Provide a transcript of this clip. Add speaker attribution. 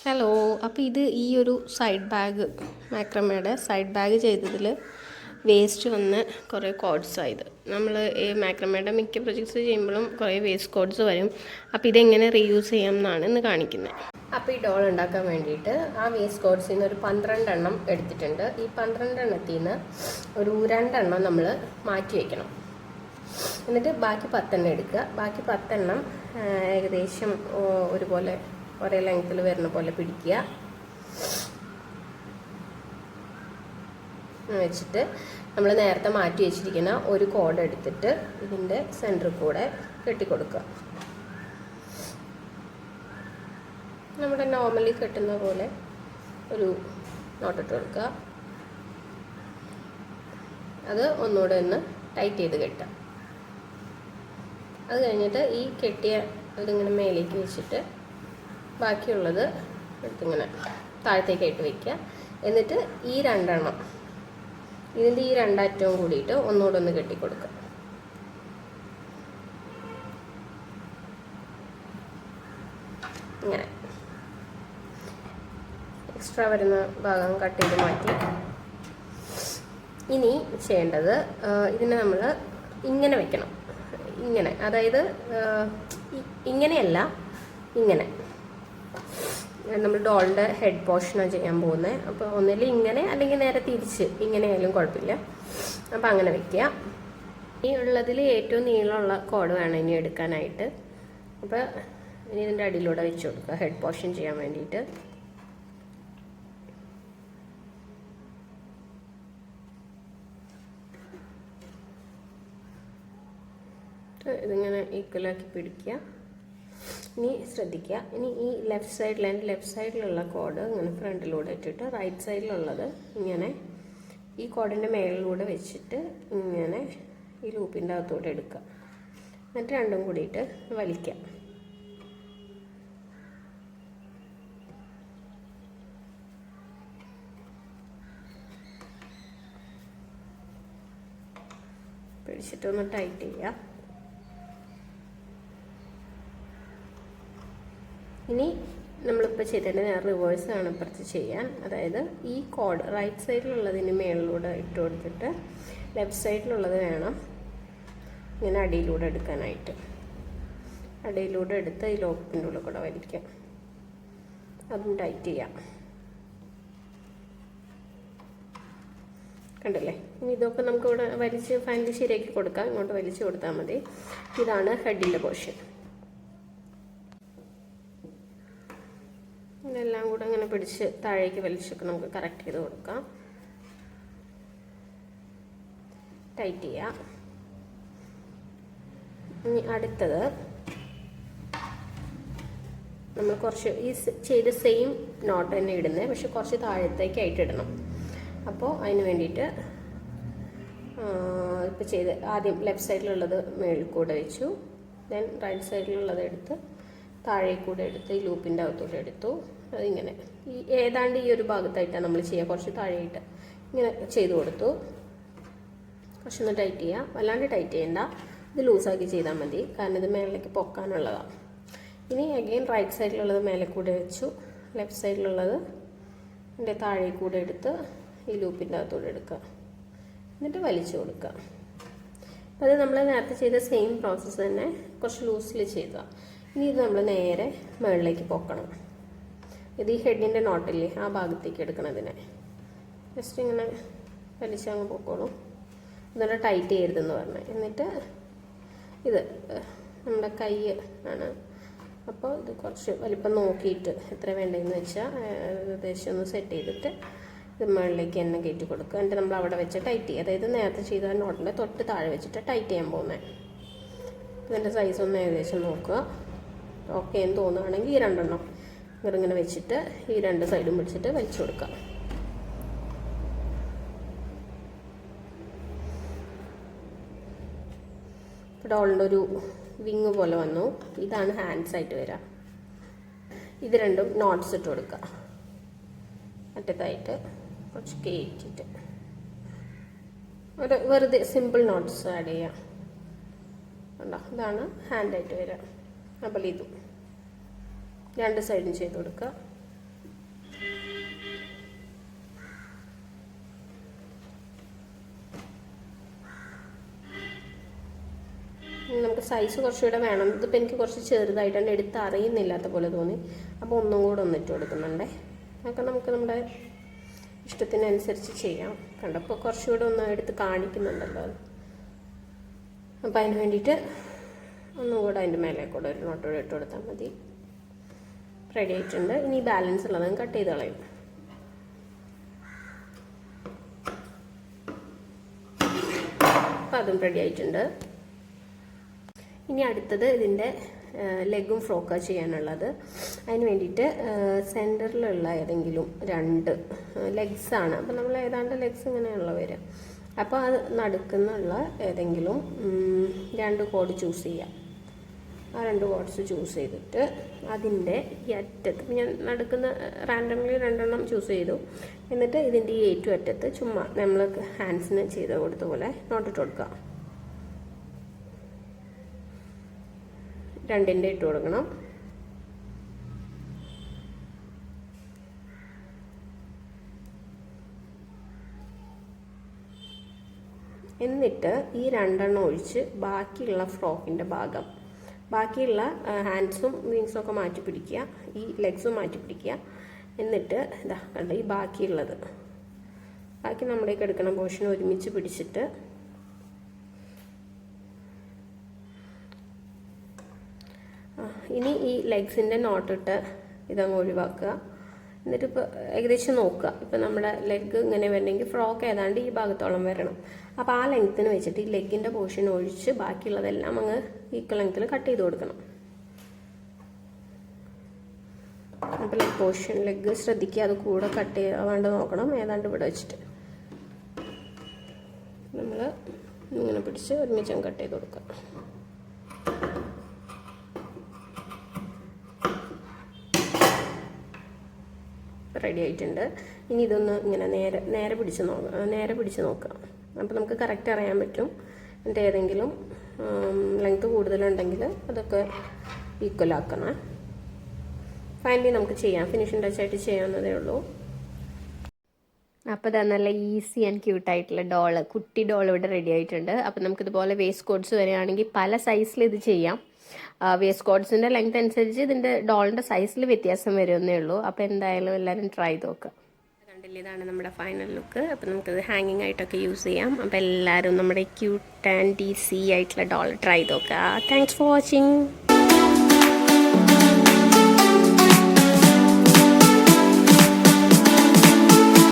Speaker 1: Hello. അപ്പോൾ ഇത് ഈ ഒരു സൈഡ് ബാഗ്, മാക്രമയുടെ സൈഡ് ബാഗ് ചെയ്തതിൽ വേസ്റ്റ് വന്ന് കുറേ കോഡ്സ് ആയത്. നമ്മൾ ഈ മാക്രമയുടെ മിക്ക പ്രൊജക്ട്സ് ചെയ്യുമ്പോഴും കുറേ വേസ്റ്റ് കോഡ്സ് വരും. അപ്പോൾ ഇതെങ്ങനെ റീയൂസ് ചെയ്യാം എന്നാണ് ഇന്ന് കാണിക്കുന്നത്. അപ്പോൾ ഈ ഡോൾ ഉണ്ടാക്കാൻ വേണ്ടിയിട്ട് ആ വേസ്റ്റ് കോഡ്സിൽ നിന്ന് ഒരു 12 എണ്ണം എടുത്തിട്ടുണ്ട്. ഈ 12 എണ്ണത്തിൽ നിന്ന് ഒരു 2 എണ്ണം നമ്മൾ മാറ്റി വയ്ക്കണം. എന്നിട്ട് ബാക്കി 10 എണ്ണം എടുക്കുക. ബാക്കി 10 എണ്ണം ഏകദേശം ഒരുപോലെ ഒരേ ലെങ്ത്തിൽ വരുന്ന പോലെ പിടിക്കുക. വെച്ചിട്ട് നമ്മൾ നേരത്തെ മാറ്റി വെച്ചിരിക്കുന്ന ഒരു കോഡ് എടുത്തിട്ട് ഇതിൻ്റെ സെൻറ്ററിൽ കൂടെ കെട്ടിക്കൊടുക്കുക. നമ്മുടെ നോർമലി കെട്ടുന്ന പോലെ ഒരു നോട്ടിട്ട് കൊടുക്കുക. അത് ഒന്നുകൂടെ ഒന്ന് ടൈറ്റ് ചെയ്ത് കെട്ടുക. അത് കഴിഞ്ഞിട്ട് ഈ കെട്ടിയ ഇതിങ്ങനെ മേലേക്ക് വെച്ചിട്ട് ബാക്കിയുള്ളത് എടുത്തിങ്ങനെ താഴത്തേക്കായിട്ട് വയ്ക്കുക. എന്നിട്ട് ഈ 2 എണ്ണം ഇതിൻ്റെ ഈ 2 അറ്റവും കൂടിയിട്ട് ഒന്നുകൂടെ ഒന്ന് കെട്ടിക്കൊടുക്കുക. ഇങ്ങനെ എക്സ്ട്രാ വരുന്ന ഭാഗം കട്ട് ചെയ്ത് മാറ്റി. ഇനി ചെയ്യേണ്ടത് ഇതിനെ നമ്മൾ ഇങ്ങനെ വെക്കണം. ഇങ്ങനെ, അതായത് ഇങ്ങനെയല്ല, ഇങ്ങനെ. നമ്മൾ ഡോളിൻ്റെ ഹെഡ് പോർഷനാണ് ചെയ്യാൻ പോകുന്നത്. അപ്പോൾ ഒന്നിൽ ഇങ്ങനെ, അല്ലെങ്കിൽ നേരെ തിരിച്ച് ഇങ്ങനെയായാലും കുഴപ്പമില്ല. അപ്പോൾ അങ്ങനെ വയ്ക്കുക. ഈ ഉള്ളതിൽ ഏറ്റവും നീളമുള്ള കോഡ് വേണം ഇനി എടുക്കാനായിട്ട്. അപ്പോൾ ഇനി ഇതിൻ്റെ അടിയിലൂടെ വെച്ച് കൊടുക്കുക ഹെഡ് പോർഷൻ ചെയ്യാൻ വേണ്ടിയിട്ട്. ഇതിങ്ങനെ ഈക്വലാക്കി പിടിക്കുക. ഇനി ശ്രദ്ധിക്കുക, ഇനി ഈ ലെഫ്റ്റ് സൈഡിലുള്ള കോഡ് ഇങ്ങനെ ഫ്രണ്ടിലൂടെ ഇട്ടിട്ട് റൈറ്റ് സൈഡിലുള്ളത് ഇങ്ങനെ ഈ കോഡിൻ്റെ മേളിലൂടെ വെച്ചിട്ട് ഇങ്ങനെ ഈ ലൂപ്പിൻ്റെ അകത്തൂടെ എടുക്കുക. എന്നിട്ട് രണ്ടും കൂടിയിട്ട് വലിക്കുക. പിടിച്ചിട്ടൊന്ന് ടൈറ്റ് ചെയ്യുക. ഇനി നമ്മളിപ്പോൾ ചെയ്തതിൻ്റെ റിവേഴ്സാണ് ഇപ്പുറത്ത് ചെയ്യാൻ. അതായത് ഈ കോഡ് റൈറ്റ് സൈഡിലുള്ളതിന് മേളിലൂടെ ഇട്ട് കൊടുത്തിട്ട് ലെഫ്റ്റ് സൈഡിലുള്ളത് വേണം ഇങ്ങനെ അടിയിലൂടെ എടുക്കാനായിട്ട്. അടിയിലൂടെ എടുത്ത് ഈ ലോക്കിൻ്റെ ഉള്ളിൽ കൂടെ വലിക്കാം. അതും ടൈറ്റ് ചെയ്യാം. കണ്ടില്ലേ? ഇനി ഇതൊക്കെ നമുക്കിവിടെ വലിച്ച് ഫൈനലി ശരിയാക്കി കൊടുക്കാം. ഇങ്ങോട്ട് വലിച്ചു കൊടുത്താൽ മതി. ഇതാണ് ഹെഡിൻ്റെ പോർഷൻ. ഇതെല്ലാം കൂടെ ഇങ്ങനെ പിടിച്ച് താഴേക്ക് വലിച്ചൊക്കെ നമുക്ക് കറക്റ്റ് ചെയ്ത് കൊടുക്കാം. ടൈറ്റ് ചെയ്യാം. ഇനി അടുത്തത് നമ്മൾ കുറച്ച് ഈ ചെയ്ത സെയിം നോട്ട് തന്നെ ഇടുന്നത്, പക്ഷെ കുറച്ച് താഴത്തേക്കായിട്ട് ഇടണം. അപ്പോൾ അതിന് വേണ്ടിയിട്ട് ഇപ്പോൾ ചെയ്ത് ആദ്യം ലെഫ്റ്റ് സൈഡിലുള്ളത് മേളിൽ കൂടെ വെച്ചു. ദെൻ റൈറ്റ് സൈഡിലുള്ളത് എടുത്ത് താഴെ കൂടെ എടുത്ത് ഈ ലൂപ്പിൻ്റെ അകത്തൂടെ എടുത്തു. അതിങ്ങനെ ഈ ഏതാണ്ട് ഈ ഒരു ഭാഗത്തായിട്ടാണ് നമ്മൾ ചെയ്യുക. കുറച്ച് താഴെയിട്ട് ഇങ്ങനെ ചെയ്ത് കൊടുത്തു. കുറച്ചൊന്ന് ടൈറ്റ് ചെയ്യുക. വല്ലാണ്ട് ടൈറ്റ് ചെയ്യണ്ട, ഇത് ലൂസാക്കി ചെയ്താൽ മതി, കാരണം ഇത് മേളിലേക്ക് പൊക്കാനുള്ളതാണ്. ഇനി അഗെയിൻ റൈറ്റ് സൈഡിലുള്ളത് മേലെ കൂടെ വെച്ചു. ലെഫ്റ്റ് സൈഡിലുള്ളത് എൻ്റെ താഴെ കൂടെ എടുത്ത് ഈ ലൂപ്പിൻ്റെ അകത്തൂടെ എടുക്കുക. എന്നിട്ട് വലിച്ചു കൊടുക്കുക. അപ്പോൾ അത് നമ്മൾ നേരത്തെ ചെയ്ത സെയിം പ്രോസസ്സ് തന്നെ കുറച്ച് ലൂസിൽ ചെയ്തതാണ്. ഇനി ഇത് നമ്മൾ നേരെ മുകളിലേക്ക് പൊക്കണം. ഇത് ഈ ഹെഡിൻ്റെ നോട്ടില്ലേ ആ ഭാഗത്തേക്ക് എടുക്കണതിനെ ജസ്റ്റ് ഇങ്ങനെ വലിച്ചങ്ങ് പൊക്കോളും. എന്നിട്ട് ടൈറ്റ് ചെയ്യരുതെന്ന് പറഞ്ഞു. എന്നിട്ട് ഇത് നമ്മുടെ കൈ ആണ്. അപ്പോൾ ഇത് കുറച്ച് വലിപ്പം നോക്കിയിട്ട് എത്ര വേണ്ടതെന്ന് വെച്ചാൽ ഏകദേശം ഒന്ന് സെറ്റ് ചെയ്തിട്ട് ഇത് മുകളിലേക്ക് എണ്ണ കയറ്റി കൊടുക്കുക. എന്നിട്ട് നമ്മൾ അവിടെ വെച്ച് ടൈറ്റ് ചെയ്യുക. അതായത് നേരത്തെ ചെയ്ത നോട്ടിൻ്റെ തൊട്ട് താഴെ വെച്ചിട്ട് ടൈറ്റ് ചെയ്യാൻ പോകുന്നത്. ഇതിൻ്റെ സൈസ് ഒന്ന് ഏകദേശം നോക്കുക. ഓക്കെ എന്ന് തോന്നുകയാണെങ്കിൽ ഈ 2 എണ്ണം ഇങ്ങനെ വെച്ചിട്ട് ഈ 2 സൈഡും പിടിച്ചിട്ട് വലിച്ചു കൊടുക്കുക. ഡോളിൻ്റെ ഒരു വിങ് പോലെ വന്നു. ഇതാണ് ഹാൻഡ്സ് ആയിട്ട് വരിക. ഇത് രണ്ടും നോട്ട്സ് ഇട്ട് കൊടുക്കുക. അറ്റത്തായിട്ട് കുറച്ച് കയറ്റിയിട്ട് ഒരു വെറുതെ സിമ്പിൾ നോട്ട്സ് ആഡ് ചെയ്യാം. കണ്ടോ, ഇതാണ് ഹാൻഡായിട്ട് വരിക. അപ്പോൾ ഇതും രണ്ട് സൈഡും ചെയ്ത് കൊടുക്കുക. സൈസ് കുറച്ചുകൂടെ വേണം. ഇതിപ്പോൾ എനിക്ക് കുറച്ച് ചെറുതായിട്ടാണ് എടുത്ത് അറിയുന്നില്ലാത്ത പോലെ തോന്നി. അപ്പോൾ ഒന്നും കൂടെ ഒന്നിട്ട് കൊടുക്കുന്നുണ്ടേ. അതൊക്കെ നമുക്ക് നമ്മുടെ ഇഷ്ടത്തിനനുസരിച്ച് ചെയ്യാം. കണ്ടപ്പോൾ കുറച്ചുകൂടെ ഒന്ന് എടുത്ത് കാണിക്കുന്നുണ്ടല്ലോ അത്. അപ്പോൾ അതിന് വേണ്ടിയിട്ട് ഒന്നും കൂടെ അതിൻ്റെ മേലെ കൂടെ ഒരു നോട്ടോടെ ഇട്ട് കൊടുത്താൽ മതി. റെഡി ആയിട്ടുണ്ട്. ഇനി ബാലൻസ് ഉള്ളത് കട്ട് ചെയ്ത് കളയും. അപ്പോൾ അതും റെഡി ആയിട്ടുണ്ട്. ഇനി അടുത്തത് ഇതിൻ്റെ ലെഗും ഫ്രോക്കാ ചെയ്യാനുള്ളത്. അതിന് വേണ്ടിയിട്ട് സെൻറ്ററിലുള്ള ഏതെങ്കിലും 2 ലെഗ്സാണ്. അപ്പോൾ നമ്മൾ ഏതാണ്ട് ലെഗ്സ് ഇങ്ങനെയുള്ള വരിക. അപ്പോൾ അത് നടുക്കുന്നുള്ള ഏതെങ്കിലും 2 കോഡ് ചൂസ് ചെയ്യാം. ആ 2 കോഡ്സ് ചൂസ് ചെയ്തിട്ട് അതിൻ്റെ ഈ അറ്റത്ത് ഞാൻ നടുക്കുന്ന റാൻഡംലി 2 ചൂസ് ചെയ്തു. എന്നിട്ട് ഇതിൻ്റെ ഈ ഏറ്റവും അറ്റത്ത് ചുമ്മാ നമ്മൾ ഹാൻഡ്സിന് ചെയ്ത് കൊടുത്ത പോലെ നോട്ടിട്ട് കൊടുക്കുക. 2ൻ്റെ ഇട്ട് കൊടുക്കണം. എന്നിട്ട് ഈ 2 ഒഴിച്ച് ബാക്കിയുള്ള ഫ്രോക്കിൻ്റെ ഭാഗം, ബാക്കിയുള്ള ഹാൻഡ്സും വിങ്സും ഒക്കെ മാറ്റി പിടിക്കുക, ഈ ലെഗ്സും മാറ്റി പിടിക്കുക. എന്നിട്ട് ഇതാ കണ്ട ഈ ബാക്കിയുള്ളത്, ബാക്കി നമ്മുടേക്ക് എടുക്കുന്ന പോർഷൻ ഒരുമിച്ച് പിടിച്ചിട്ട് ഇനി ഈ ലെഗ്സിൻ്റെ നോട്ടിട്ട് ഇതങ്ങ് ഒഴിവാക്കുക. എന്നിട്ട് ഇപ്പോൾ ഏകദേശം നോക്കുക. ഇപ്പോൾ നമ്മുടെ ലെഗ് ഇങ്ങനെ വരണമെങ്കിൽ ഫ്രോക്ക് ഏതാണ്ട് ഈ ഭാഗത്തോളം വരണം. അപ്പോൾ ആ ലെങ്ത്തിന് വെച്ചിട്ട് ഈ ലെഗിൻ്റെ പോർഷൻ ഒഴിച്ച് ബാക്കിയുള്ളതെല്ലാം അങ്ങ് ഈക്വൽ ലെങ്ത്തിൽ കട്ട് ചെയ്ത് കൊടുക്കണം. അപ്പോൾ ലെഗ് ശ്രദ്ധിക്കുക, അത് കൂടെ കട്ട് ചെയ്യാണ്ട് നോക്കണം. ഏതാണ്ട് ഇവിടെ വെച്ചിട്ട് നമ്മൾ ഇങ്ങനെ പിടിച്ച് ഒരുമിച്ച് കട്ട് ചെയ്ത് കൊടുക്കാം. റെഡി ആയിട്ടുണ്ട്. ഇനി ഇതൊന്ന് ഇങ്ങനെ നേരെ പിടിച്ച് നോക്കുക. അപ്പോൾ നമുക്ക് കറക്റ്റ് അറിയാൻ പറ്റും. എന്നിട്ട് ഏതെങ്കിലും ലെങ്ത് കൂടുതലുണ്ടെങ്കിൽ അതൊക്കെ ഈക്വൽ ആക്കണം. ഫൈനലി നമുക്ക് ചെയ്യാം, ഫിനിഷിംഗ് ടച്ച് ആയിട്ട് ചെയ്യാവുന്നതേ ഉള്ളൂ. അപ്പോൾ ഇതാ നല്ല ഈസി ആൻഡ് ക്യൂട്ടായിട്ടുള്ള കുട്ടി ഡോൾ ഇവിടെ റെഡി ആയിട്ടുണ്ട്. അപ്പോൾ നമുക്കിതുപോലെ വേസ്റ്റ് കോഡ്സ് വരികയാണെങ്കിൽ പല സൈസിൽ ഇത് ചെയ്യാം. വേസ്റ്റ് കോഡ്സിൻ്റെ ലെങ്ത് അനുസരിച്ച് ഇതിൻ്റെ ഡോളിൻ്റെ സൈസിൽ വ്യത്യാസം വരുമെന്നേ ഉള്ളൂ. അപ്പോൾ എന്തായാലും എല്ലാവരും ട്രൈ ചെയ്ത് നോക്കുക. കണ്ടില്ല, ഇതാണ് നമ്മുടെ ഫൈനൽ ലുക്ക്. അപ്പോൾ നമുക്കത് ഹാങ്ങിങ് ആയിട്ടൊക്കെ യൂസ് ചെയ്യാം. അപ്പോൾ എല്ലാവരും നമ്മുടെ ക്യൂട്ട് ആൻഡ് ഈസി ആയിട്ടുള്ള ഡോൾ ട്രൈ ചെയ്ത് നോക്കുക. Thanks for watching.